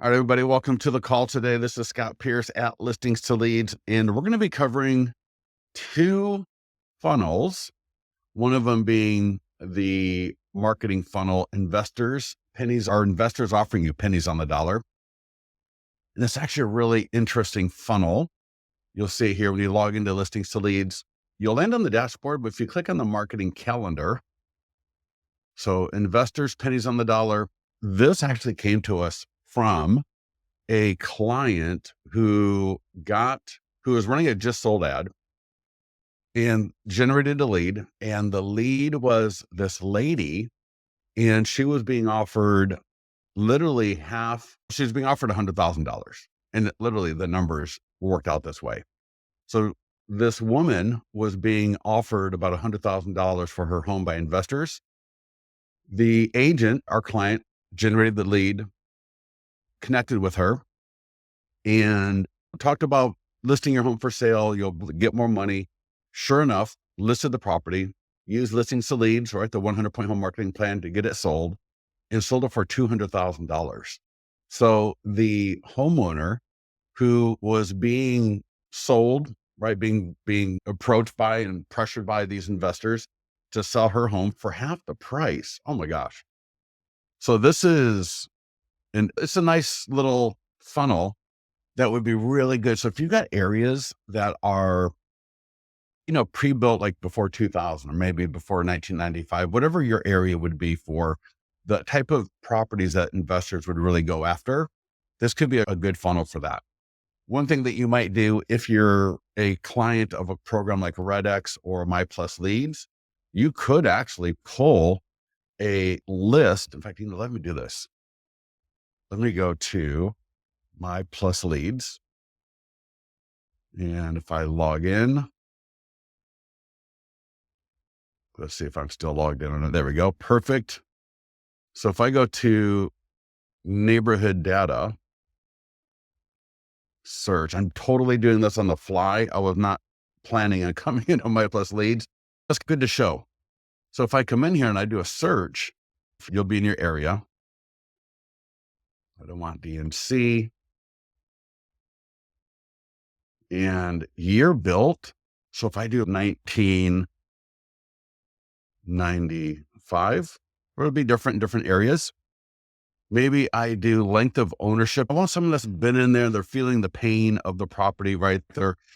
All right, everybody, welcome to the call today. This is Scott Pierce at Listings to Leads, and we're going to be covering two funnels, one of them being the marketing funnel Investors Pennies, or Investors Offering You Pennies on the Dollar. And it's actually a really interesting funnel. You'll see here when you log into Listings to Leads, you'll land on the dashboard, but if you click on the marketing calendar, so Investors Pennies on the Dollar, this actually came to us from a client who was running a just sold ad and generated a lead. And the lead was this lady, and she was being offered literally half. She was being offered $100,000, and literally the numbers worked out this way. So this woman was being offered about $100,000 for her home by investors. The agent, our client, generated the lead, connected with her, and talked about listing your home for sale. You'll get more money. Sure enough, listed the property, used Listings to Leads, right? The 100-point home marketing plan to get it sold, and sold it for $200,000. So the homeowner who was being sold, right? Being approached by and pressured by these investors to sell her home for half the price. Oh my gosh. So it's a nice little funnel that would be really good. So if you've got areas that are, pre-built like before 2000 or maybe before 1995, whatever your area would be for the type of properties that investors would really go after, this could be a good funnel for that. One thing that you might do if you're a client of a program like RedX or My Plus Leads, you could actually pull a list. In fact, let me do this. Let me go to My Plus Leads. And if I log in, let's see if I'm still logged in. There we go. Perfect. So if I go to neighborhood data, search, I'm totally doing this on the fly. I was not planning on coming into My Plus Leads. That's good to show. So if I come in here and I do a search, you'll be in your area. I don't want DMC. And year built. So if I do 1995, it'll be different in different areas. Maybe I do length of ownership. I want someone that's been in there. They're feeling the pain of the property, right?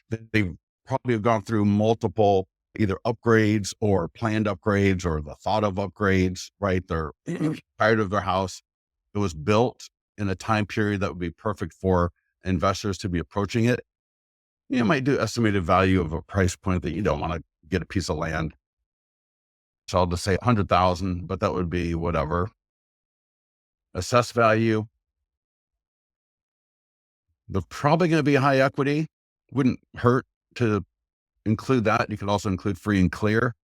They probably have gone through multiple either upgrades or planned upgrades or the thought of upgrades, right? They're tired of their house. It was built in a time period that would be perfect for investors to be approaching it. You might do estimated value of a price point that you don't want to get a piece of land. So I'll just say 100,000, but that would be whatever. Assessed value. They're probably going to be high equity. Wouldn't hurt to include that. You could also include free and clear.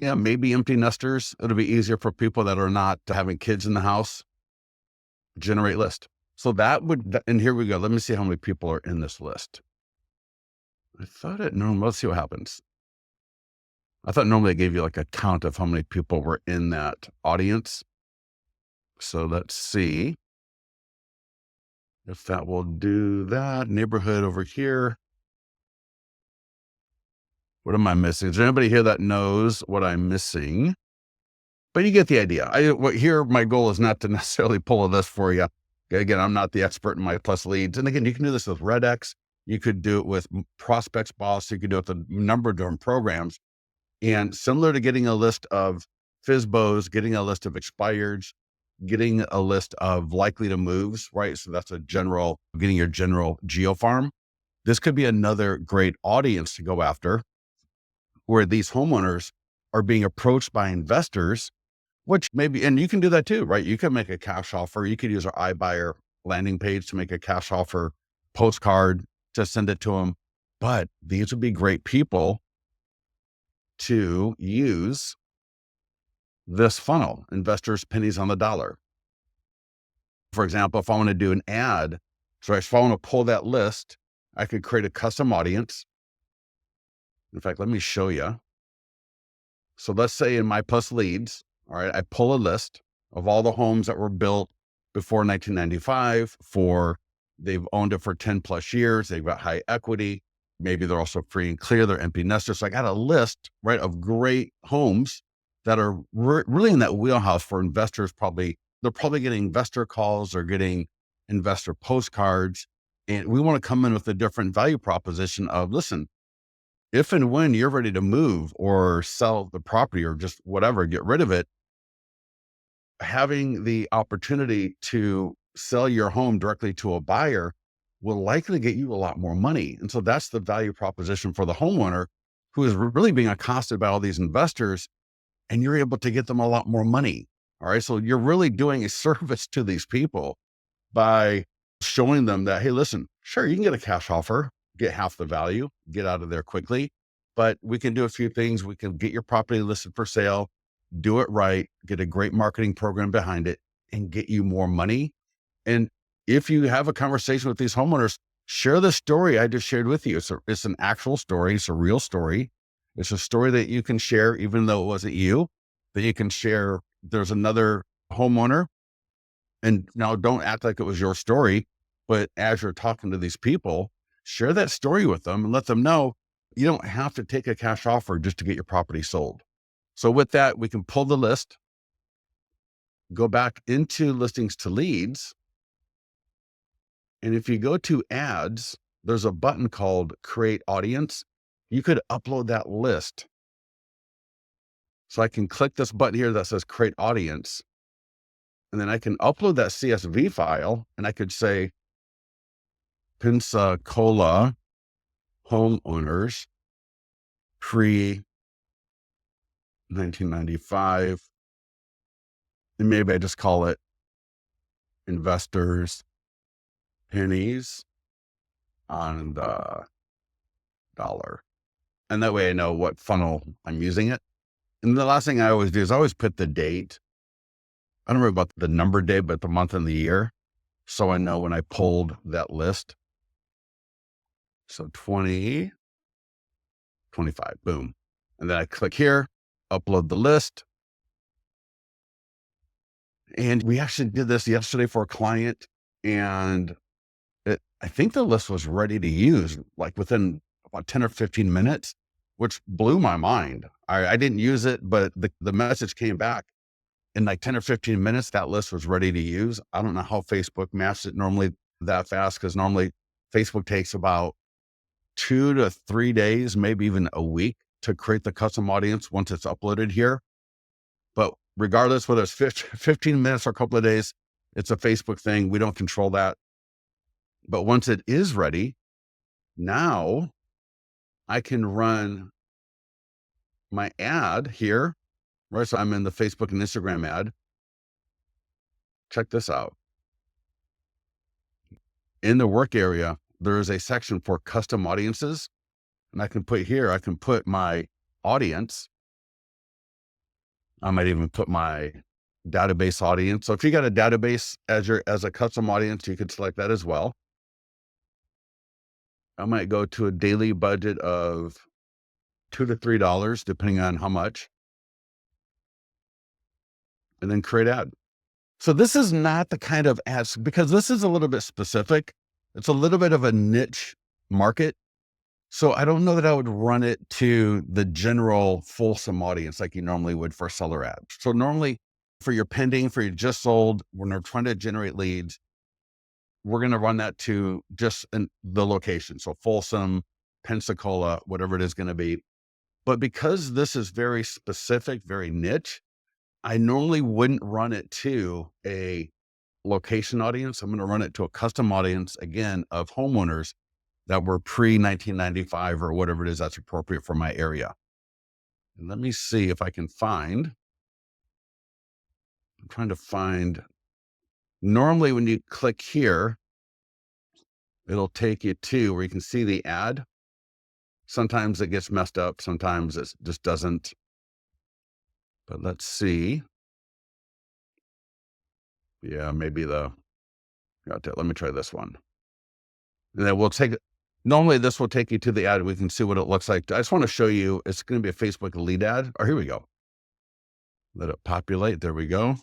Yeah, maybe empty nesters. It'll be easier for people that are not having kids in the house. Generate list. So and here we go. Let me see how many people are in this list. I thought let's see what happens. I thought normally it gave you like a count of how many people were in that audience. So let's see if that will do that. Neighborhood over here. What am I missing? Is there anybody here that knows what I'm missing? But you get the idea. Here, my goal is not to necessarily pull a list for you. Again, I'm not the expert in My Plus Leads. And again, you can do this with RedX. You could do it with Prospects Boss. You could do it with a number of different programs. And similar to getting a list of FSBOs, getting a list of expireds, getting a list of likely to moves, right? So that's getting your general geo farm. This could be another great audience to go after, where these homeowners are being approached by investors, which maybe, and you can do that too, right? You can make a cash offer. You could use our iBuyer landing page to make a cash offer postcard to send it to them. But these would be great people to use this funnel, Investors Pennies on the Dollar. For example, if I want to do an ad, so if I want to pull that list, I could create a custom audience. In fact, let me show you. So let's say in My Plus Leads, all right, I pull a list of all the homes that were built before 1995 they've owned it for 10 plus years. They've got high equity. Maybe they're also free and clear. They're empty nesters. So I got a list, right, of great homes that are really in that wheelhouse for investors. They're probably getting investor calls or getting investor postcards. And we want to come in with a different value proposition of, listen, if and when you're ready to move or sell the property or just whatever, get rid of it, having the opportunity to sell your home directly to a buyer will likely get you a lot more money. And so that's the value proposition for the homeowner who is really being accosted by all these investors, and you're able to get them a lot more money. All right. So you're really doing a service to these people by showing them that, hey, listen, sure, you can get a cash offer, get half the value, get out of there quickly, but we can do a few things. We can get your property listed for sale, do it right, get a great marketing program behind it, and get you more money. And if you have a conversation with these homeowners, share the story I just shared with you. It's an actual story. It's a real story. It's a story that you can share, even though it wasn't you, that you can share. There's another homeowner. And now don't act like it was your story, but as you're talking to these people, share that story with them and let them know you don't have to take a cash offer just to get your property sold. So with that, we can pull the list, go back into listings to leads. And if you go to ads, there's a button called create audience. You could upload that list. So I can click this button here that says create audience. And then I can upload that CSV file and I could say Pensacola homeowners pre 1995. And maybe I just call it investors pennies on the dollar. And that way I know what funnel I'm using it. And the last thing I always do is I always put the date. I don't know about the number day, but the month and the year. So I know when I pulled that list. So 2025, boom. And then I click here, upload the list. And we actually did this yesterday for a client. And I think the list was ready to use like within about 10 or 15 minutes, which blew my mind. I didn't use it, but the message came back in like 10 or 15 minutes, that list was ready to use. I don't know how Facebook matched it normally that fast, because normally Facebook takes about 2 to 3 days, maybe even a week to create the custom audience once it's uploaded here. But regardless, whether it's 15 minutes or a couple of days, it's a Facebook thing. We don't control that. But once it is ready, now I can run my ad here, right? So I'm in the Facebook and Instagram ad. Check this out. In the work area, there is a section for custom audiences. And I can put my audience. I might even put my database audience. So if you got a database as a custom audience, you could select that as well. I might go to a daily budget of $2 to $3, depending on how much, and then create ad. So this is not the kind of ads, because this is a little bit specific. It's a little bit of a niche market. So I don't know that I would run it to the general fulsome audience like you normally would for seller ads. So normally for your pending, for your just sold, when they're trying to generate leads, we're going to run that to just the location. So Folsom, Pensacola, whatever it is going to be. But because this is very specific, very niche, I normally wouldn't run it to a location audience. I'm going to run it to a custom audience, again, of homeowners that were pre-1995 or whatever it is that's appropriate for my area. And let me see if I can find, I'm trying to find, normally when you click here, it'll take you to where you can see the ad. Sometimes it gets messed up. Sometimes it just doesn't. But let's see. Yeah, maybe let me try this one. And then normally this will take you to the ad. We can see what it looks like. I just want to show you, it's going to be a Facebook lead ad. Oh, here we go. Let it populate. There we go.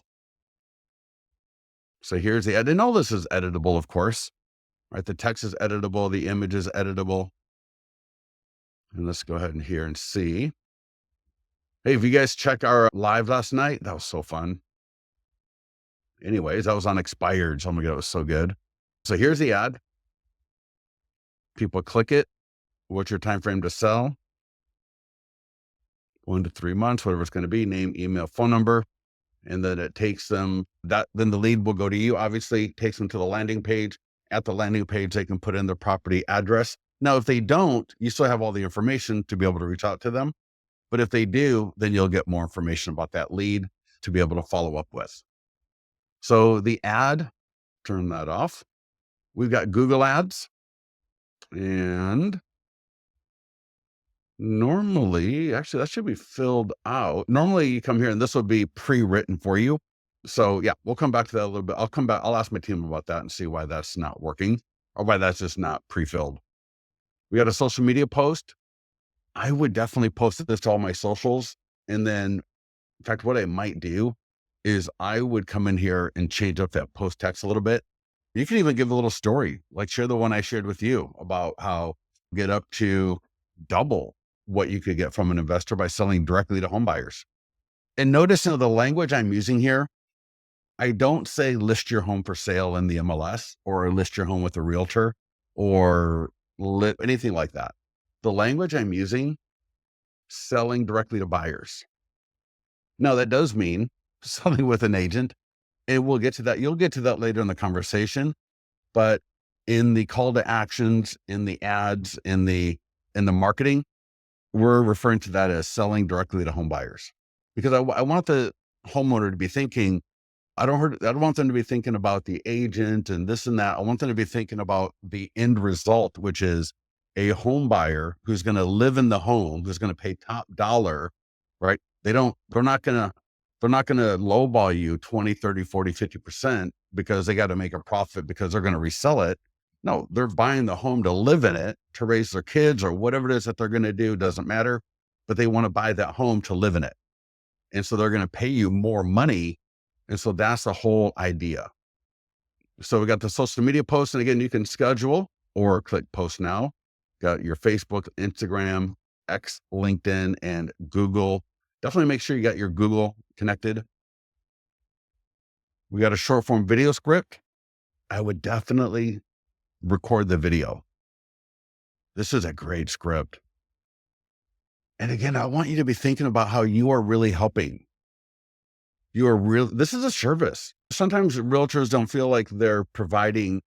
So here's the ad. And all this is editable, of course, right? The text is editable. The image is editable. And let's go ahead and here and see. Hey, if you guys check our live last night, that was so fun. Anyways, that was on expired. So oh my God, it was so good. So here's the ad. People click it. What's your time frame to sell? 1 to 3 months, whatever it's going to be, name, email, phone number. And then it takes them then the lead will go to you. Obviously takes them to the landing page. At the landing page, they can put in their property address. Now, if they don't, you still have all the information to be able to reach out to them. But if they do, then you'll get more information about that lead to be able to follow up with. So the ad, turn that off. We've got Google ads, and normally, actually that should be filled out. Normally you come here and this will be pre-written for you. So yeah, we'll come back to that a little bit. I'll come back. I'll ask my team about that and see why that's not working or why that's just not pre-filled. We got a social media post. I would definitely post this to all my socials. And then in fact, what I might do is I would come in here and change up that post text a little bit. You can even give a little story, like share the one I shared with you about how get up to double what you could get from an investor by selling directly to home buyers. And notice the language I'm using here, I don't say list your home for sale in the MLS or list your home with a realtor or anything like that. The language I'm using, selling directly to buyers. Now that does mean selling with an agent, and we'll get to that. You'll get to that later in the conversation, but in the call to actions, in the ads, in the marketing, we're referring to that as selling directly to home buyers, because I want the homeowner to be thinking, I don't want them to be thinking about the agent and this and that. I want them to be thinking about the end result, which is a home buyer who's going to live in the home, who's going to pay top dollar, right? They're not going to lowball you 20, 30, 40, 50% because they got to make a profit because they're going to resell it. No, they're buying the home to live in it, to raise their kids or whatever it is that they're going to do. Doesn't matter, but they want to buy that home to live in it. And so they're going to pay you more money. And so that's the whole idea. So we got the social media posts. And again, you can schedule or click post now. Got your Facebook, Instagram, X, LinkedIn, and Google. Definitely make sure you got your Google connected. We got a short form video script. I would definitely record the video. This is a great script. And again, I want you to be thinking about how you are really helping. This is a service. Sometimes realtors don't feel like they're providing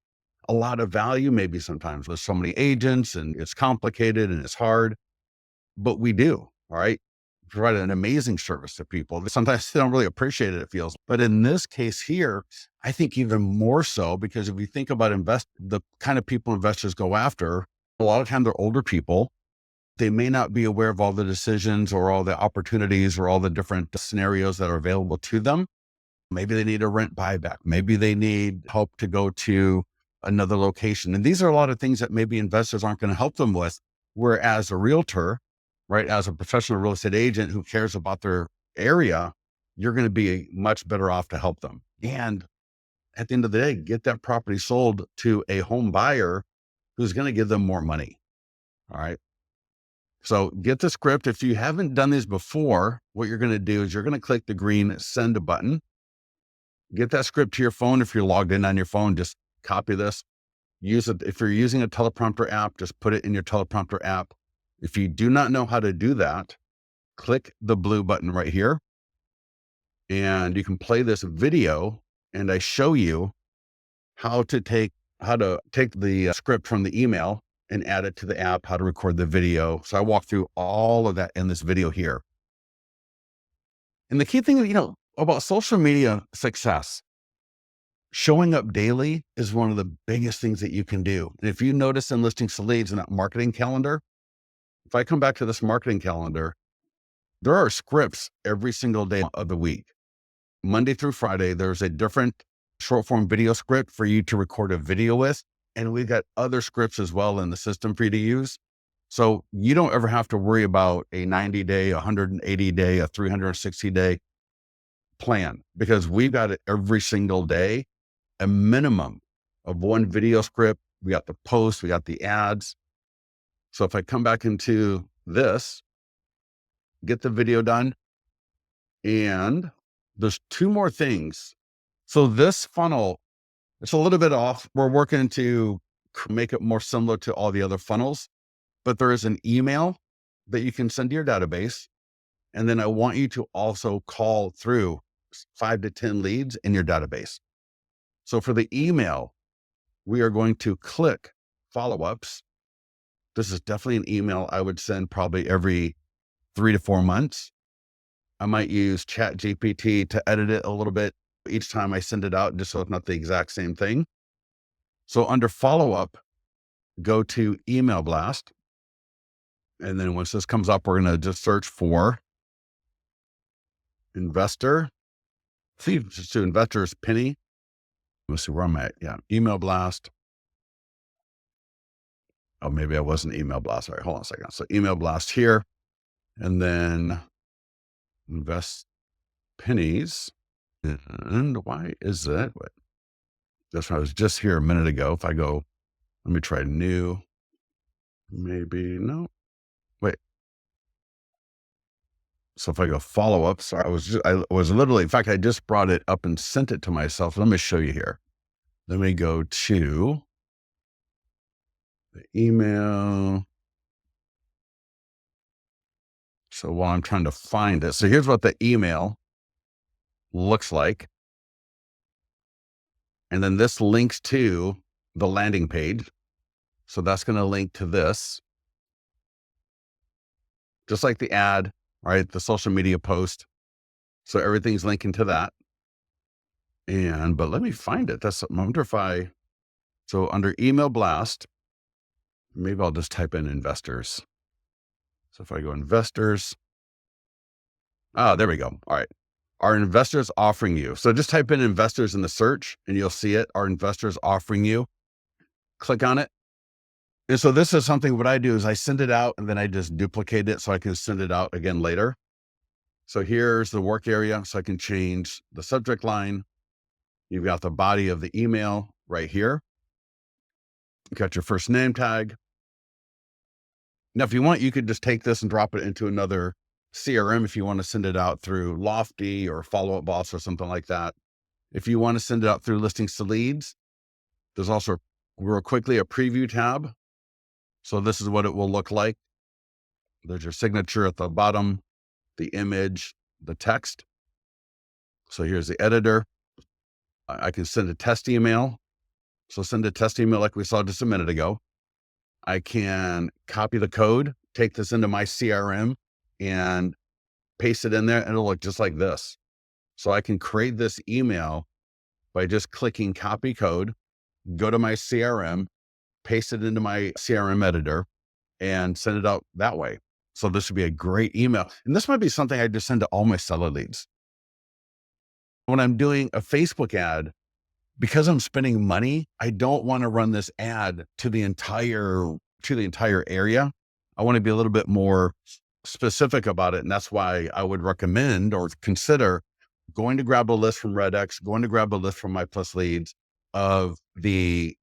a lot of value. Maybe sometimes there's so many agents and it's complicated and it's hard, but we do. All right. Provide an amazing service to people. Sometimes they don't really appreciate it, it feels. But in this case here, I think even more so, because if you think about the kind of people investors go after, a lot of times they're older people. They may not be aware of all the decisions or all the opportunities or all the different scenarios that are available to them. Maybe they need a rent buyback. Maybe they need help to go to another location. And these are a lot of things that maybe investors aren't going to help them with. Whereas a realtor, right, as a professional real estate agent who cares about their area, you're going to be much better off to help them. And at the end of the day, get that property sold to a home buyer who's going to give them more money. All right. So get the script. If you haven't done this before, what you're going to do is you're going to click the green send button. Get that script to your phone. If you're logged in on your phone, just copy this. Use it. If you're using a teleprompter app, just put it in your teleprompter app. If you do not know how to do that, click the blue button right here. And you can play this video and I show you how to take the script from the email and add it to the app, how to record the video. So I walk through all of that in this video here. And the key thing, about social media success, showing up daily is one of the biggest things that you can do. And if you notice in Listings to Leads in that marketing calendar, if I come back to this marketing calendar, there are scripts every single day of the week. Monday through Friday, there's a different short form video script for you to record a video with. And we've got other scripts as well in the system for you to use. So you don't ever have to worry about a 90-day, 180-day, a 360-day plan, because we've got it every single day. a minimum of one video script. We got the posts, we got the ads. So if I come back into this, get the video done, and there's two more things. So this funnel, it's a little bit off. We're working to make it more similar to all the other funnels, but there is an email that you can send to your database. And then I want you to also call through 5 to 10 leads in your database. So for the email, we are going to click follow-ups. This is definitely an email I would send probably every 3 to 4 months. I might use Chat GPT to edit it a little bit each time I send it out, just so it's not the exact same thing. So under follow-up, go to email blast. And then once this comes up, we're going to just search for investor. See, just do investors penny. Let's see where I'm at. Yeah. Email blast. Oh, maybe I wasn't email blast. All right. Hold on a second. So email blast here, and then invest pennies. And why is that? What? That's what I was just here a minute ago. If I go, let me try new. Maybe no. Wait. So if I go follow up, sorry, I was literally, in fact, I just brought it up and sent it to myself. Let me show you here. Let me go to the email. So while I'm trying to find it, so here's what the email looks like. And then this links to the landing page. So that's going to link to this, just like the ad, right? The social media post. So everything's linking to that. But let me find it. I wonder if so under email blast, maybe I'll just type in investors. So if I go investors, there we go. All right. Our investors offering you. So just type in investors in the search and you'll see it. Our investors offering you. Click on it. And so this is something, what I do is I send it out and then I just duplicate it so I can send it out again later. So here's the work area. So I can change the subject line. You've got the body of the email right here. You got your first name tag. Now, if you want, you could just take this and drop it into another CRM if you want to send it out through Lofty or Follow Up Boss or something like that. If you want to send it out through Listings to Leads, there's also real quickly a preview tab. So this is what it will look like. There's your signature at the bottom, the image, the text. So here's the editor. I can send a test email. So send a test email like we saw just a minute ago. I can copy the code, take this into my CRM and paste it in there, and it'll look just like this. So I can create this email by just clicking copy code, go to my CRM, paste it into my CRM editor, and send it out that way. So this would be a great email. And this might be something I just send to all my seller leads. When I'm doing a Facebook ad, because I'm spending money, I don't want to run this ad to the entire area. I want to be a little bit more specific about it. And that's why I would recommend or consider going to grab a list from Redx, going to grab a list from My Plus Leads of the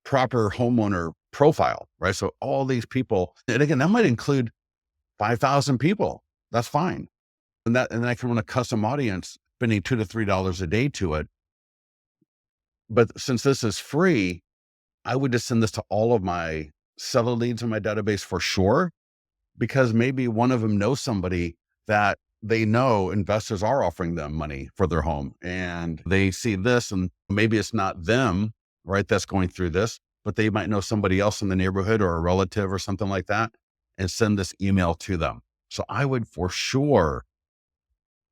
proper homeowner profile, right? So all these people, and again, that might include 5,000 people. That's fine. And then I can run a custom audience, spending $2 to $3 a day to it. But since this is free, I would just send this to all of my seller leads in my database for sure, because maybe one of them knows somebody that they know investors are offering them money for their home, and they see this, and maybe it's not them, right, that's going through this, but they might know somebody else in the neighborhood or a relative or something like that, and send this email to them. So I would for sure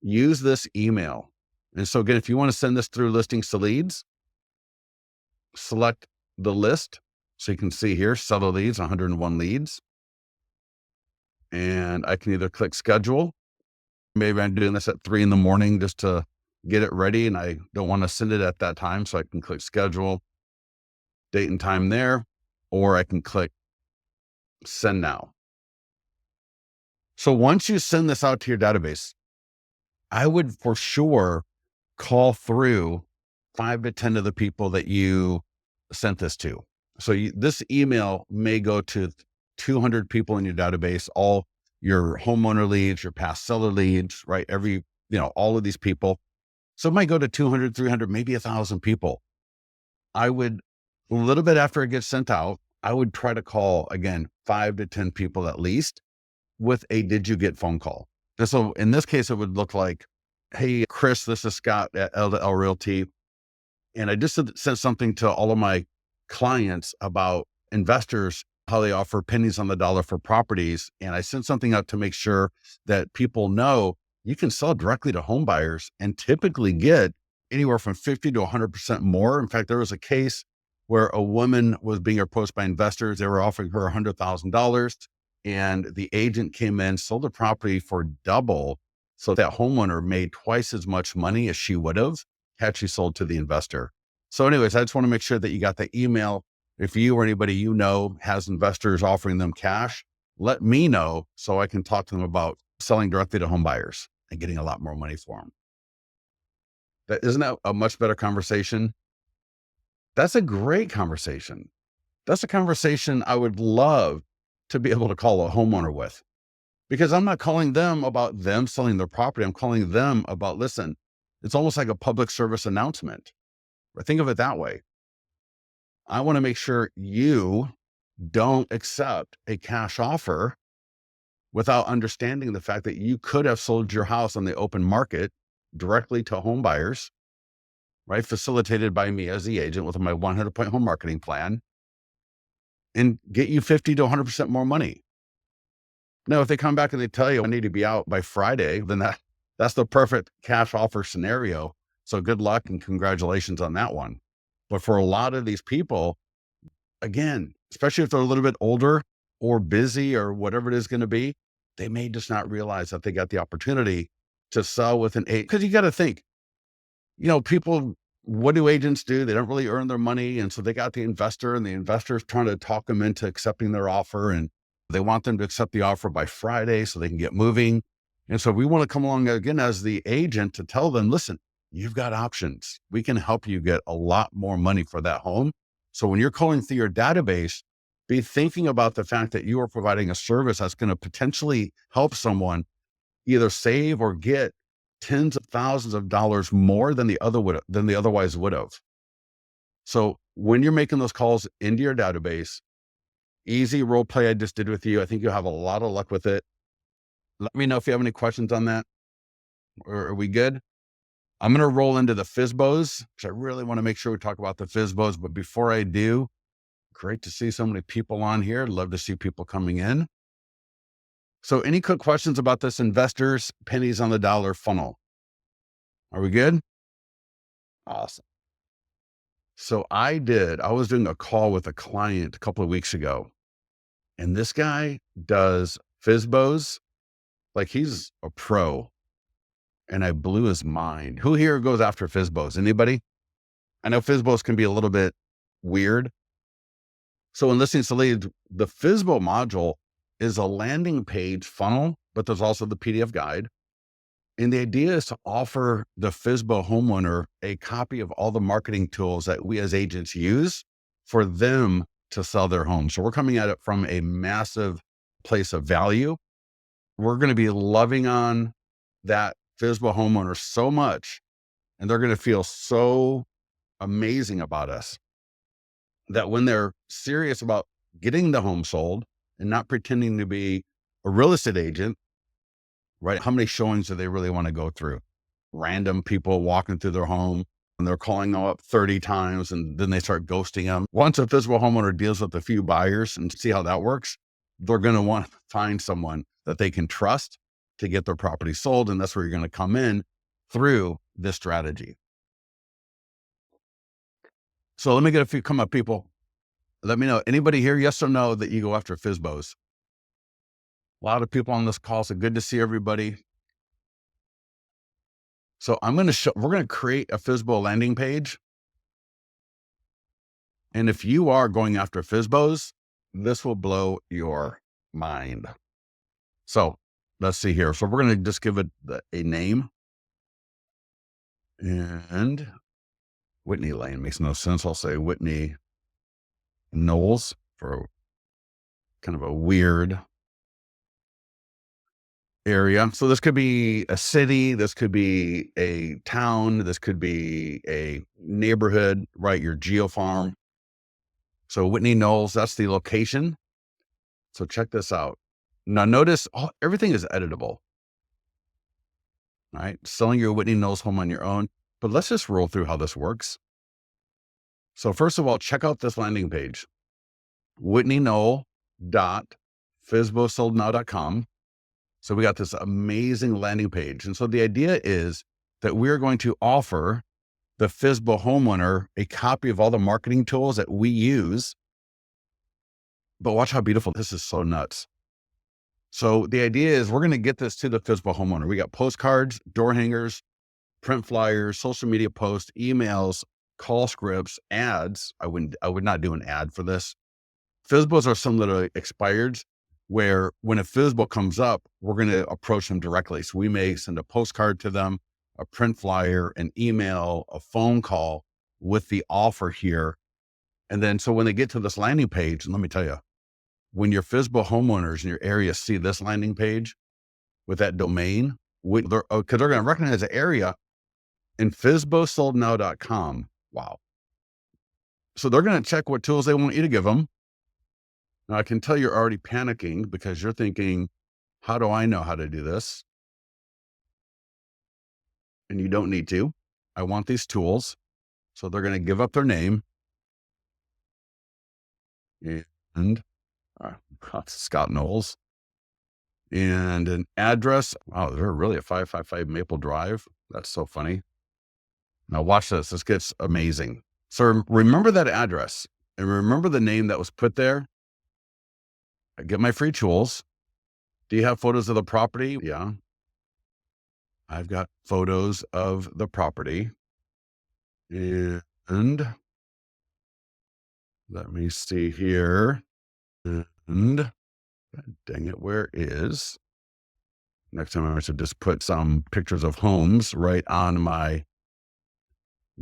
use this email. And so again, if you want to send this through Listings to Leads, select the list. So you can see here, seller leads, 101 leads. And I can either click schedule. Maybe I'm doing this at 3 a.m. just to get it ready, and I don't want to send it at that time. So I can click schedule, date and time there, or I can click send now. So once you send this out to your database, I would for sure call through 5 to 10 of the people that you sent this to. So this email may go to 200 people in your database, all your homeowner leads, your past seller leads, right? All of these people. So it might go to 200, 300, maybe 1,000 people. I would, a little bit after it gets sent out, I would try to call again, 5 to 10 people at least with a did you get phone call. And so in this case, it would look like, hey, Chris, this is Scott at L2L Realty. And I just sent something to all of my clients about investors, how they offer pennies on the dollar for properties. And I sent something out to make sure that people know you can sell directly to home buyers and typically get anywhere from 50 to 100% more. In fact, there was a case where a woman was being approached by investors. They were offering her $100,000 and the agent came in, sold the property for double. So that homeowner made twice as much money as she would have had she sold to the investor. So anyways, I just want to make sure that you got the email. If you or anybody you know has investors offering them cash, let me know so I can talk to them about selling directly to home buyers and getting a lot more money for them. Isn't that a much better conversation? That's a great conversation. That's a conversation I would love to be able to call a homeowner with, because I'm not calling them about them selling their property. I'm calling them about, listen, it's almost like a public service announcement. Or think of it that way. I want to make sure you don't accept a cash offer without understanding the fact that you could have sold your house on the open market directly to home buyers, right? Facilitated by me as the agent with my 100-point home marketing plan and get you 50 to 100% more money. Now, if they come back and they tell you I need to be out by Friday, then that's the perfect cash offer scenario. So good luck and congratulations on that one. But for a lot of these people, again, especially if they're a little bit older or busy or whatever it is going to be, they may just not realize that they got the opportunity to sell with an agent. Because you got to think, people, what do agents do? They don't really earn their money. And so they got the investor, and the investor's trying to talk them into accepting their offer. And they want them to accept the offer by Friday so they can get moving. And so we want to come along again as the agent to tell them, listen, you've got options. We can help you get a lot more money for that home. So when you're calling through your database, be thinking about the fact that you are providing a service that's going to potentially help someone either save or get tens of thousands of dollars more than they otherwise would have. So when you're making those calls into your database, easy role play I just did with you. I think you'll have a lot of luck with it. Let me know if you have any questions on that. Or are we good? I'm going to roll into the FSBOs because I really want to make sure we talk about the FSBOs. But before I do, great to see so many people on here. Love to see people coming in. So any quick questions about this investors pennies on the dollar funnel? Are we good? Awesome. So I was doing a call with a client a couple of weeks ago, and this guy does FSBOs like he's a pro, and I blew his mind. Who here goes after FSBOs? Anybody? I know FSBOs can be a little bit weird. So in Listings to Leads, the FSBO module is a landing page funnel, but there's also the PDF guide. And the idea is to offer the FSBO homeowner a copy of all the marketing tools that we as agents use for them to sell their home. So we're coming at it from a massive place of value. We're going to be loving on that FSBO homeowner so much, and they're going to feel so amazing about us that when they're serious about getting the home sold and not pretending to be a real estate agent, right? How many showings do they really want to go through? Random people walking through their home and they're calling them up 30 times and then they start ghosting them. Once a FSBO homeowner deals with a few buyers and see how that works, they're going to want to find someone that they can trust to get their property sold. And that's where you're going to come in through this strategy. So let me get a few come up people. Let me know. Anybody here, yes or no, that you go after FSBOs? A lot of people on this call, so good to see everybody. So we're going to create a FSBO landing page. And if you are going after FSBOs, this will blow your mind. So let's see here. So we're going to just give it a name. And Whitney Lane makes no sense. I'll say Whitney Knowles for kind of a weird area. So this could be a city, this could be a town, this could be a neighborhood, right? Your geo farm. So Whitney Knowles, that's the location. So check this out. Now notice everything is editable, right? Selling your Whitney Knowles home on your own. But let's just roll through how this works. So first of all, check out this landing page, whitneyknoll.fsbosoldnow.com. So we got this amazing landing page. And so the idea is that we're going to offer the FSBO homeowner a copy of all the marketing tools that we use. But watch how beautiful this is. So nuts. So the idea is we're going to get this to the FSBO homeowner. We got postcards, door hangers, print flyers, social media posts, emails, call scripts, ads. I would not do an ad for this. FSBOs are some that are expired, where when a FSBO comes up, we're going to approach them directly. So we may send a postcard to them, a print flyer, an email, a phone call with the offer here. And then, so when they get to this landing page, and let me tell you, when your FSBO homeowners in your area see this landing page with that domain, because they're going to recognize the area in FSBOsoldnow.com. Wow. So they're going to check what tools they want you to give them. Now I can tell you're already panicking because you're thinking, how do I know how to do this? And you don't need to. I want these tools. So they're going to give up their name. And Scott Knowles. And an address. Wow, they're really at 555 Maple Drive. That's so funny. Now watch this. This gets amazing. So remember that address and remember the name that was put there. I get my free tools. Do you have photos of the property? Yeah. I've got photos of the property. And let me see here. And dang it, where is? Next time I should just put some pictures of homes right on my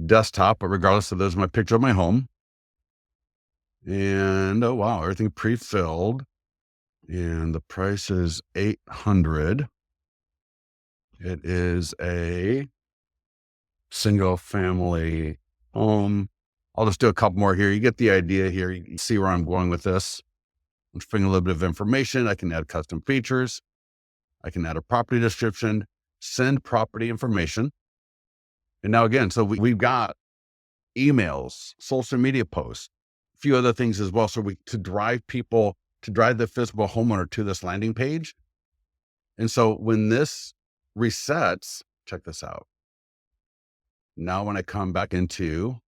desktop, but regardless of those, my picture of my home. And oh wow, everything pre-filled. And the price is $800. It is a single family home. I'll just do a couple more here. You get the idea here. You see where I'm going with this. I'm just putting a little bit of information. I can add custom features. I can add a property description, send property information. And now again, so we've got emails, social media posts, a few other things as well. So to drive the FSBO homeowner to this landing page. And so when this resets, check this out. Now, when I come back into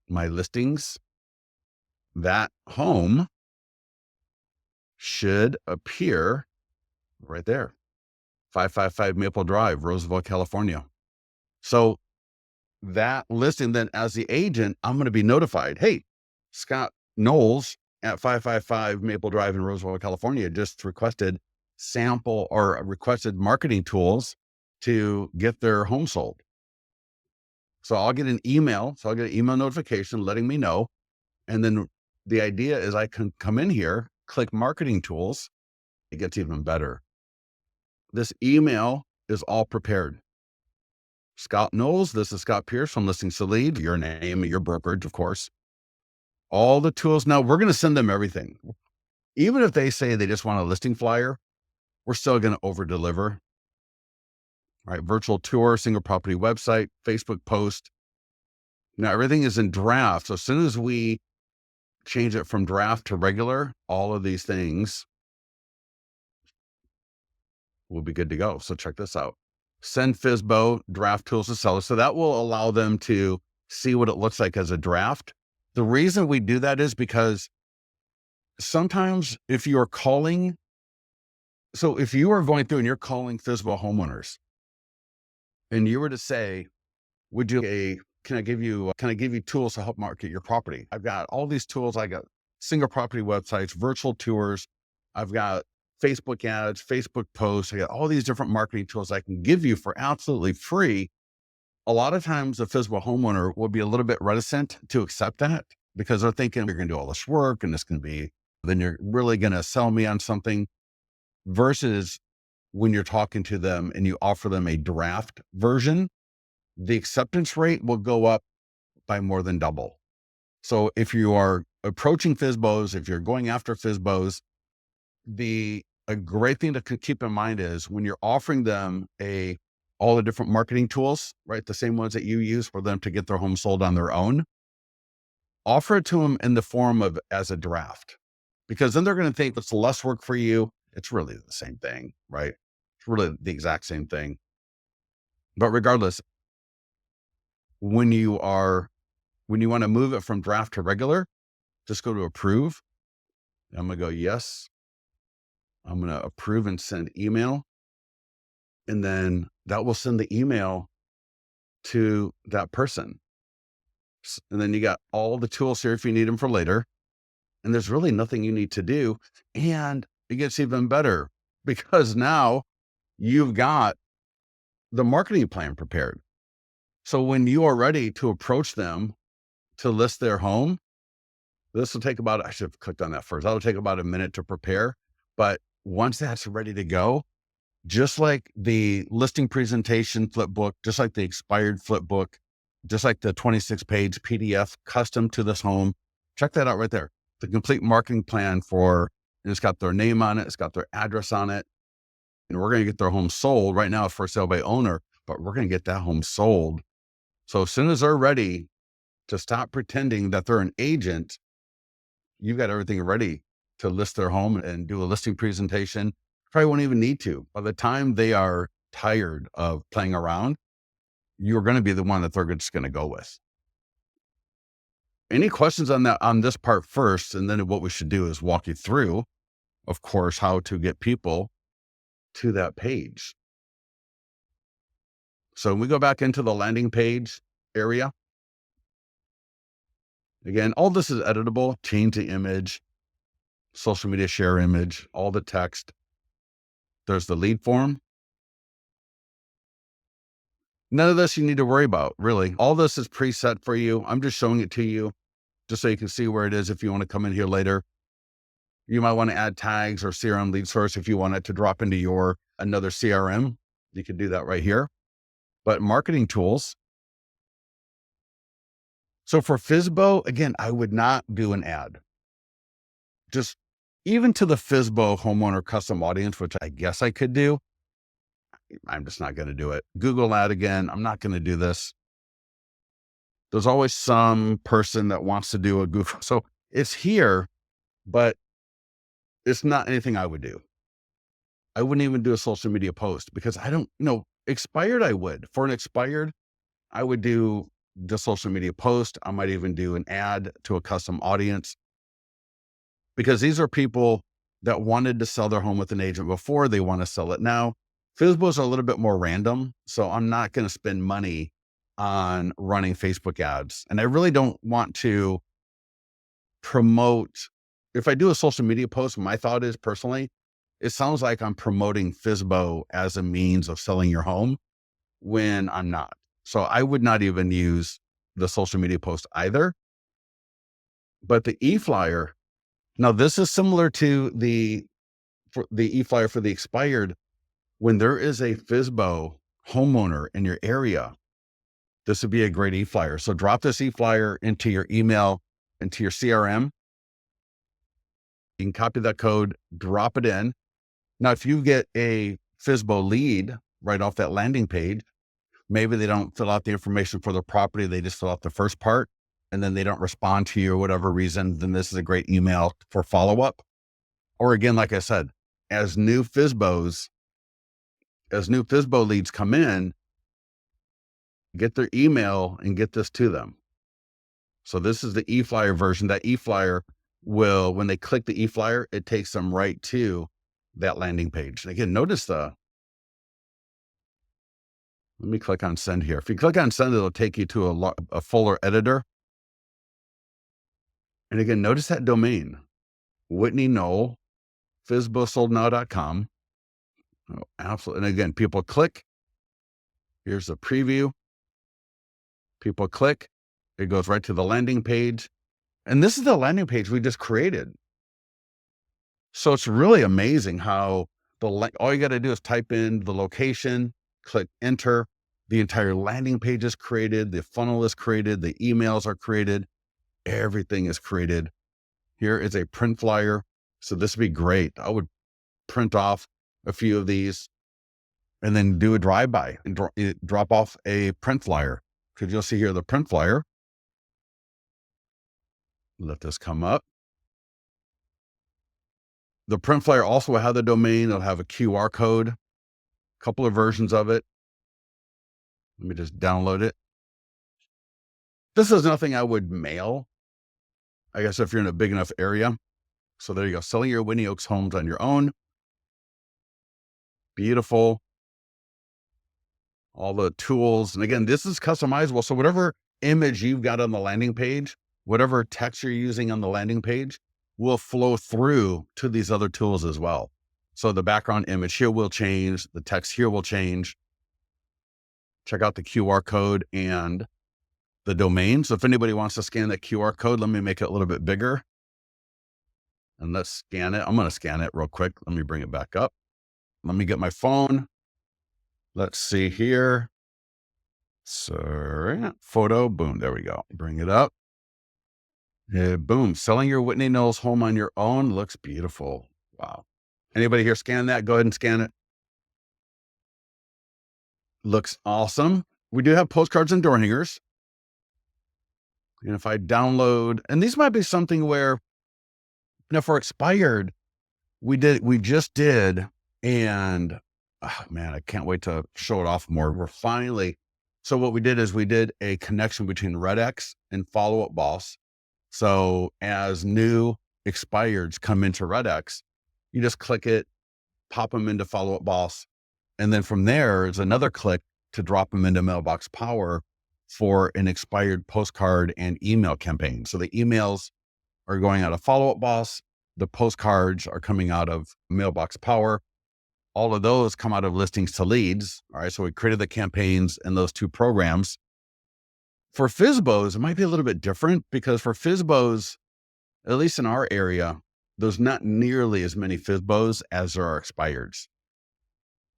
my listings, that home should appear right there. 555 Maple Drive, Roseville, California. So that listing, then as the agent, I'm going to be notified. Hey, Scott Knowles at 555 Maple Drive in Roseville, California just requested marketing tools to get their home sold. So I'll get an email. So I'll get an email notification letting me know. And then the idea is I can come in here, click marketing tools. It gets even better. This email is all prepared. Scott Knowles, this is Scott Pierce from Listings to Lead, your name, your brokerage, of course. All the tools. Now we're going to send them everything. Even if they say they just want a listing flyer, we're still going to over deliver. All right. Virtual tour, single property website, Facebook post. Now everything is in draft. So as soon as we change it from draft to regular, all of these things will be good to go. So check this out. Send FSBO draft tools to sellers. So that will allow them to see what it looks like as a draft. The reason we do that is because sometimes if you are going through and you're calling FSBO homeowners and you were to say, can I give you tools to help market your property? I've got all these tools. I got single property websites, virtual tours. I've got Facebook ads, Facebook posts. I got all these different marketing tools I can give you for absolutely free. a lot of times a FSBO homeowner will be a little bit reticent to accept that because they're thinking you're going to do all this work and it's going to be, then you're really going to sell me on something, versus when you're talking to them and you offer them a draft version, the acceptance rate will go up by more than double. So if you are approaching FSBOs, if you're going after FSBOs, a great thing to keep in mind is when you're offering them all the different marketing tools, right? The same ones that you use for them to get their home sold on their own, offer it to them in the form of as a draft, because then they're going to think it's less work for you. It's really the same thing, right? It's really the exact same thing. But regardless, when you want to move it from draft to regular, just go to approve. I'm going to go, yes. I'm going to approve and send email. And then that will send the email to that person. And then you got all the tools here if you need them for later. And there's really nothing you need to do. And it gets even better because now you've got the marketing plan prepared. So when you are ready to approach them to list their home, this will take I should have clicked on that first. That'll take about a minute to prepare. But once that's ready to go, just like the listing presentation flip book, just like the expired flip book, just like the 26-page PDF custom to this home, check that out right there. The complete marketing plan and it's got their name on it. It's got their address on it. And we're going to get their home sold. Right now it's for sale by owner, but we're going to get that home sold. So as soon as they're ready to stop pretending that they're an agent, you've got everything ready to list their home and do a listing presentation. Probably won't even need to. By the time they are tired of playing around, you're going to be the one that they're just going to go with. Any questions on this part first? And then what we should do is walk you through, of course, how to get people to that page. So when we go back into the landing page area, again, all this is editable. Change the image, social media share image, all the text. There's the lead form. None of this you need to worry about, really. All this is preset for you. I'm just showing it to you just so you can see where it is if you want to come in here later. You might want to add tags or CRM lead source if you want it to drop into another CRM. You can do that right here. But marketing tools. So for FSBO, again, I would not do an ad. Just even to the FSBO homeowner custom audience, which I guess I could do, I'm just not going to do it. Google ad again, I'm not going to do this. There's always some person that wants to do a Google. So it's here, but it's not anything I would do. I wouldn't even do a social media post because I don't know. Expired, I would. For an expired, I would do the social media post. I might even do an ad to a custom audience because these are people that wanted to sell their home with an agent before. They want to sell it now. FSBOs are a little bit more random. So I'm not going to spend money on running Facebook ads. And I really don't want to promote. If I do a social media post, my thought is personally, it sounds like I'm promoting FSBO as a means of selling your home when I'm not. So I would not even use the social media post either. But the e-flyer, now this is similar to the e-flyer for the expired. When there is a FSBO homeowner in your area, this would be a great e-flyer. So drop this e-flyer into your email, into your CRM. You can copy that code, drop it in. Now, if you get a FSBO lead right off that landing page, maybe they don't fill out the information for the property. They just fill out the first part and then they don't respond to you or whatever reason, then this is a great email for follow-up. Or again, like I said, as new FSBO leads come in, get their email and get this to them. So this is the e-flyer version. That e-flyer will, when they click the e-flyer, it takes them right to that landing page. And again, notice let me click on send here. If you click on send, it'll take you to a fuller editor. And again, notice that domain, Whitney Knoll, FSBOsoldnow.com. Oh, absolutely. And again, people click. Here's the preview. People click, it goes right to the landing page. And this is the landing page we just created. So it's really amazing how all you got to do is type in the location, click enter. The entire landing page is created. The funnel is created. The emails are created. Everything is created. Here is a print flyer. So this would be great. I would print off a few of these and then do a drive-by and drop off a print flyer. Because you'll see here the print flyer. Let this come up. The print flyer also will have the domain. It'll have a QR code, a couple of versions of it. Let me just download it. This is nothing I would mail, I guess, if you're in a big enough area. So there you go. Selling your Whitney Oaks homes on your own. Beautiful. All the tools. And again, this is customizable. So whatever image you've got on the landing page, whatever text you're using on the landing page will flow through to these other tools as well. So the background image here will change. The text here will change. Check out the QR code and the domain. So if anybody wants to scan that QR code, let me make it a little bit bigger. And let's scan it. I'm going to scan it real quick. Let me bring it back up. Let me get my phone. Let's see here. So photo, boom, there we go. Bring it up. Boom. Selling your Whitney Knowles home on your own looks beautiful. Wow. Anybody here scan that? Go ahead and scan it. Looks awesome. We do have postcards and door hangers. And if I download, and these might be something where, for expired, we just did, and oh man, I can't wait to show it off more. We're finally, so what we did is we did a connection between RedX and Follow Up Boss. So as new expireds come into RedX, you just click it, pop them into Follow Up Boss. And then from there is another click to drop them into Mailbox Power for an expired postcard and email campaign. So the emails are going out of Follow Up Boss. The postcards are coming out of Mailbox Power. All of those come out of Listings to Leads. All right. So we created the campaigns in those two programs. For FSBOs, it might be a little bit different because for FSBOs, at least in our area, there's not nearly as many FSBOs as there are expireds.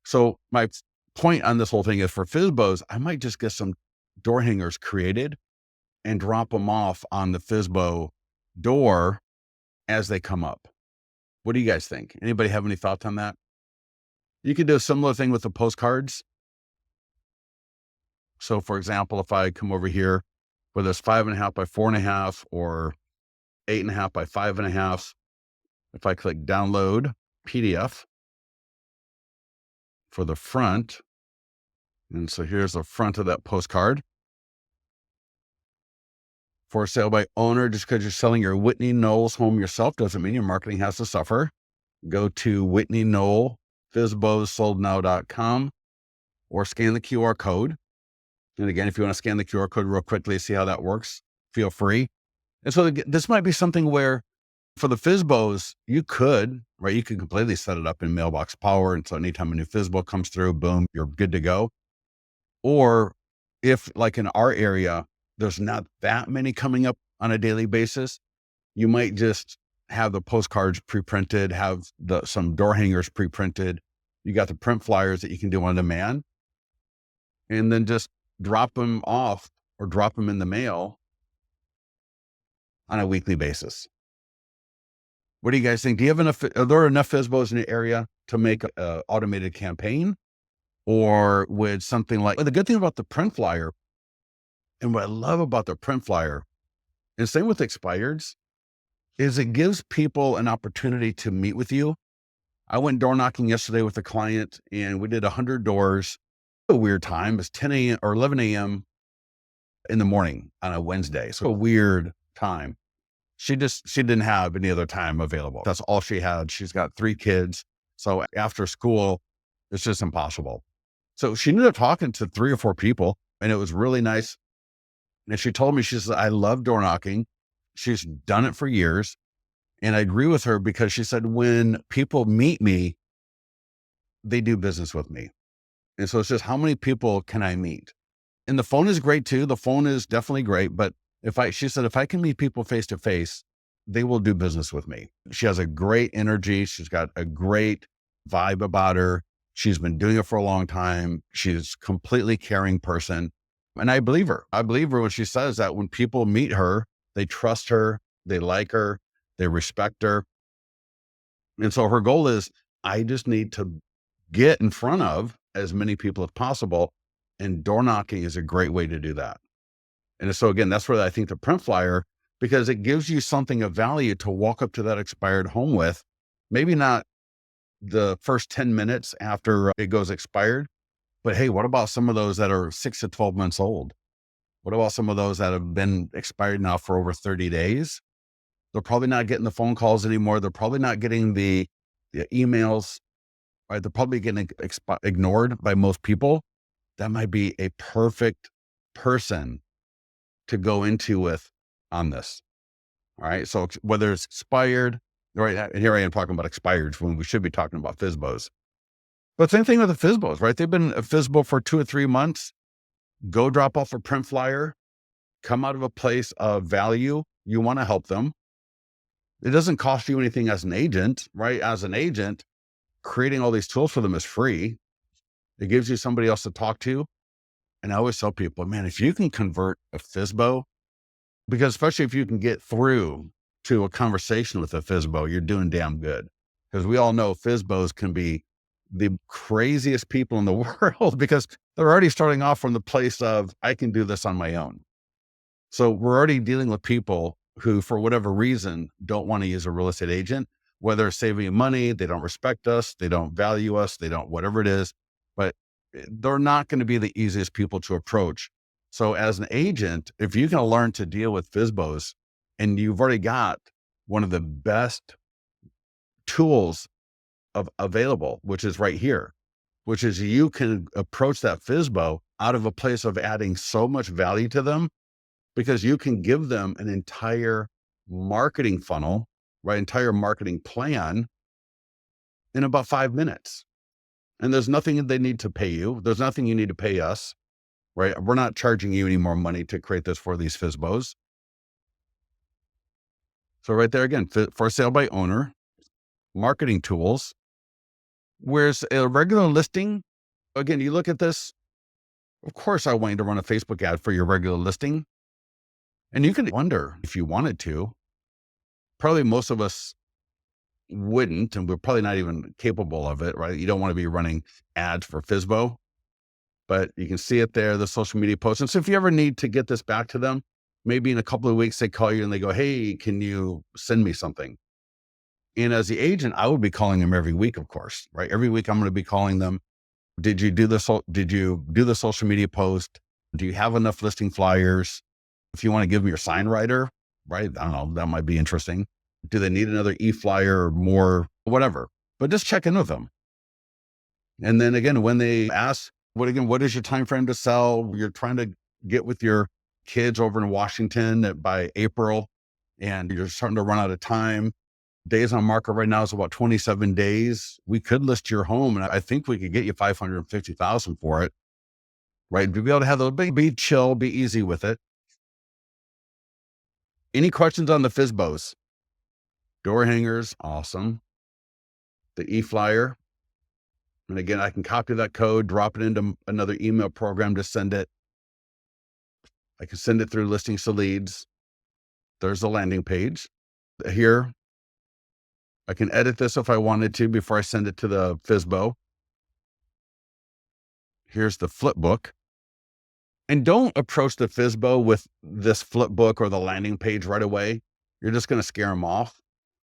So my point on this whole thing is for FSBOs, I might just get some door hangers created and drop them off on the FSBO door as they come up. What do you guys think? Anybody have any thoughts on that? You could do a similar thing with the postcards. So for example, if I come over here, whether it's 5.5 by 4.5 or 8.5 by 5.5, if I click download PDF for the front, and so here's the front of that postcard. For sale by owner, just because you're selling your Whitney Knowles home yourself doesn't mean your marketing has to suffer. Go to Whitney Knoll, FSBOsSoldNow.com, or scan the QR code. And again, if you want to scan the QR code real quickly, see how that works, feel free. And so this might be something where for the FSBOs, you could completely set it up in Mailbox Power. And so anytime a new FSBO comes through, boom, you're good to go. Or if like in our area, there's not that many coming up on a daily basis, you might just have the postcards pre-printed, have some door hangers pre-printed. You got the print flyers that you can do on demand, and then just drop them off or drop them in the mail on a weekly basis. What do you guys think? Do you have enough? Are there enough FSBOs in the area to make an automated campaign? Or would something like, the good thing about the print flyer, and what I love about the print flyer, and same with expireds, is it gives people an opportunity to meet with you. I went door knocking yesterday with a client and we did 100 doors. A weird time. It's 10 a.m. or 11 a.m. in the morning on a Wednesday. So a weird time. She didn't have any other time available. That's all she had. She's got 3 kids. So after school, it's just impossible. So she ended up talking to 3 or 4 people and it was really nice. And she told me, she said, I love door knocking. She's done it for years. And I agree with her because she said, when people meet me, they do business with me. And so it's just, how many people can I meet? And the phone is great too. The phone is definitely great. But she said, if I can meet people face to face, they will do business with me. She has a great energy. She's got a great vibe about her. She's been doing it for a long time. She's a completely caring person. And I believe her. I believe her when she says that when people meet her, they trust her, they like her, they respect her. And so her goal is, I just need to get in front of as many people as possible. And door knocking is a great way to do that. And so again, that's where I think the print flyer, because it gives you something of value to walk up to that expired home with, maybe not the first 10 minutes after it goes expired, but hey, what about some of those that are 6 to 12 months old? What about some of those that have been expired now for over 30 days? They're probably not getting the phone calls anymore. They're probably not getting the emails, right? They're probably getting ignored by most people. That might be a perfect person to go into with on this. All right. So whether it's expired, right? And here I am talking about expired when we should be talking about FSBOs. But same thing with the FSBOs, right? They've been a FSBO for 2 or 3 months. Go drop off a print flyer, come out of a place of value. You want to help them. It doesn't cost you anything as an agent, right? As an agent, creating all these tools for them is free. It gives you somebody else to talk to. And I always tell people, man, if you can convert a FSBO, because especially if you can get through to a conversation with a FSBO, you're doing damn good. Because we all know FSBOs can be the craziest people in the world because they're already starting off from the place of, I can do this on my own. So we're already dealing with people who, for whatever reason, don't want to use a real estate agent, whether it's saving money, they don't respect us, they don't value us, they don't, whatever it is, but they're not going to be the easiest people to approach. So as an agent, if you can learn to deal with FSBOs and you've already got one of the best tools available, which is right here, which is you can approach that FSBO out of a place of adding so much value to them, because you can give them an entire marketing funnel, right? Entire marketing plan in about 5 minutes. And there's nothing they need to pay you. There's nothing you need to pay us, right? We're not charging you any more money to create this for these FSBOs. So right there again, for sale by owner, marketing tools. Whereas a regular listing, again, you look at this, of course, I want you to run a Facebook ad for your regular listing. And you can wonder if you wanted to. Probably most of us wouldn't, and we're probably not even capable of it, right? You don't want to be running ads for FSBO, but you can see it there, the social media posts. And so if you ever need to get this back to them, maybe in a couple of weeks, they call you and they go, hey, can you send me something? And as the agent, I would be calling them every week, of course, right? Every week I'm going to be calling them. Did you do the social media post? Do you have enough listing flyers? If you want to give them your sign writer, right? I don't know, that might be interesting. Do they need another e-flyer or more, whatever? But just check in with them. And then again, when they ask, what is your time frame to sell? You're trying to get with your kids over in Washington by April, and you're starting to run out of time. Days on market right now is about 27 days. We could list your home, and I think we could get you $550,000 for it, right? To be able to have those, be chill, be easy with it. Any questions on the FSBOs? Door hangers, awesome. The e-flyer. And again, I can copy that code, drop it into another email program to send it. I can send it through Listings to Leads. There's the landing page. Here, I can edit this if I wanted to before I send it to the FSBO. Here's the flip book. And don't approach the FSBO with this flip book or the landing page right away. You're just going to scare them off.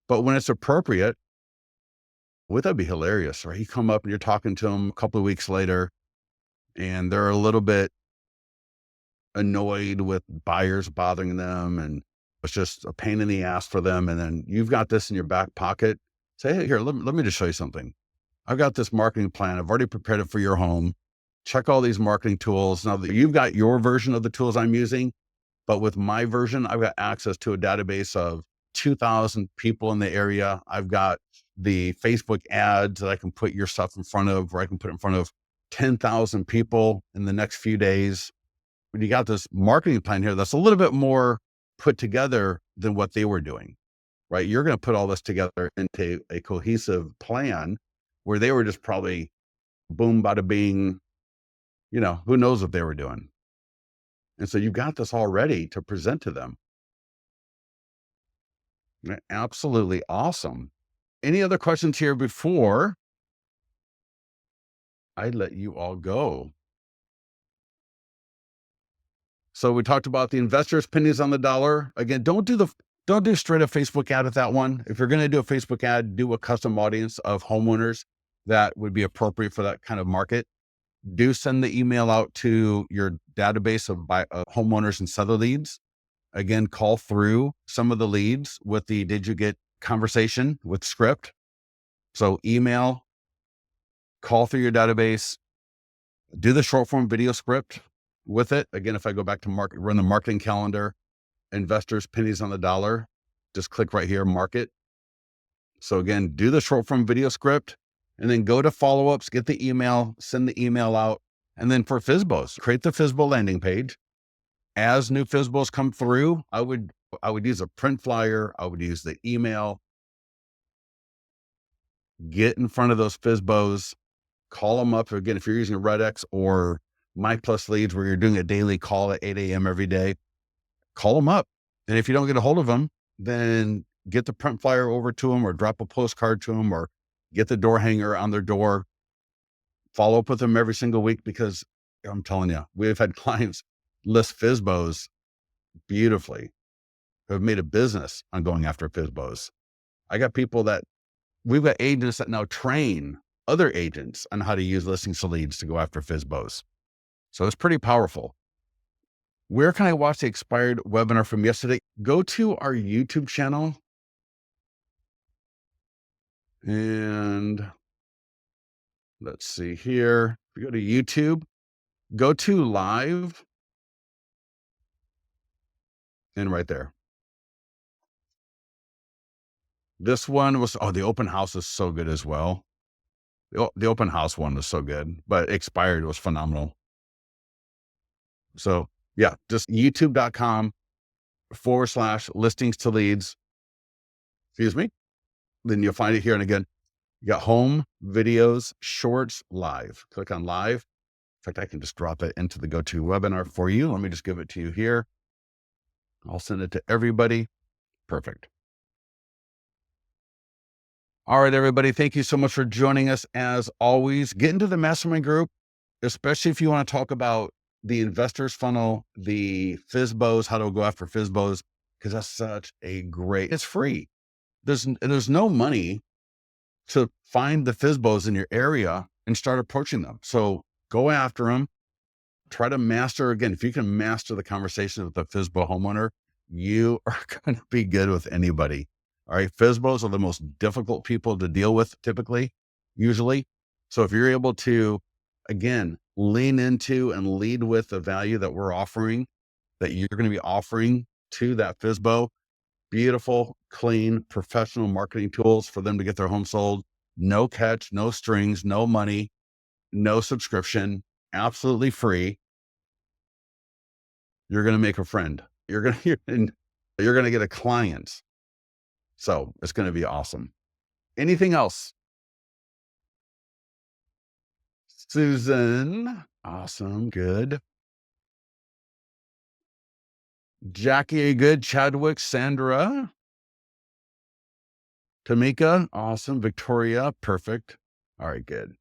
But when it's appropriate, would that be hilarious, right? You come up and you're talking to them a couple of weeks later, and they're a little bit annoyed with buyers bothering them, and it's just a pain in the ass for them. And then you've got this in your back pocket. Say, hey, here, let me just show you something. I've got this marketing plan. I've already prepared it for your home. Check all these marketing tools. Now that you've got your version of the tools I'm using, but with my version, I've got access to a database of 2,000 people in the area. I've got the Facebook ads that I can put your stuff in front of, where I can put it in front of 10,000 people in the next few days. when you got this marketing plan here, that's a little bit more put together than what they were doing, right? You're going to put all this together into a cohesive plan where they were just probably boom, bada bing, who knows what they were doing. And so you've got this all ready to present to them. Right, absolutely awesome. Any other questions here before I let you all go? So we talked about the investors' pennies on the dollar. Again, don't do straight up Facebook ad with that one. If you're going to do a Facebook ad, do a custom audience of homeowners that would be appropriate for that kind of market. Do send the email out to your database of homeowners and seller leads. Again, call through some of the leads with the did you get conversation with script. So email, call through your database, do the short form video script with it. Again, if I go back to run the marketing calendar, investors, pennies on the dollar, just click right here, market. So again, do the short form video script and then go to follow-ups, get the email, send the email out. And then for FSBOs, create the FSBO landing page. As new FSBOs come through, I would use a print flyer. I would use the email. Get in front of those FSBOs, call them up. Again, if you're using Redx or My Plus Leads, where you're doing a daily call at 8 a.m. every day, call them up. And if you don't get a hold of them, then get the print flyer over to them or drop a postcard to them or get the door hanger on their door. Follow up with them every single week, because I'm telling you, we've had clients list FSBOs beautifully, who have made a business on going after FSBOs. We've got agents that now train other agents on how to use listings to leads to go after FSBOs. So it's pretty powerful. Where can I watch the expired webinar from yesterday? Go to our YouTube channel and let's see here. If you go to YouTube, go to live and right there. This one was, the open house is so good as well. The open house one was so good, but expired was phenomenal. So yeah, just youtube.com/listings to leads. Excuse me. Then you'll find it here. And again, you got home, videos, shorts, live. Click on live. In fact, I can just drop it into the go-to webinar for you. Let me just give it to you here. I'll send it to everybody. Perfect. All right, everybody. Thank you so much for joining us. As always, get into the mastermind group, especially if you want to talk about the investors funnel, the FSBOs, how to go after FSBOs, because that's such a it's free. There's no money to find the FSBOs in your area and start approaching them. So go after them. Try to master, again, if you can master the conversation with the FSBO homeowner, you are going to be good with anybody. All right. FSBOs are the most difficult people to deal with usually. So if you're able to, again, lean into and lead with the value that we're offering, that you're going to be offering to that FSBO, beautiful, clean, professional marketing tools for them to get their home sold. No catch, no strings, no money, no subscription, absolutely free. You're going to make a friend. You're going to get a client. So it's going to be awesome. Anything else? Susan, awesome, good. Jackie, good. Chadwick, Sandra, Tamika, awesome. Victoria, perfect. All right, good.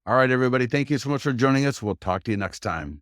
All right, everybody. Thank you so much for joining us. We'll talk to you next time.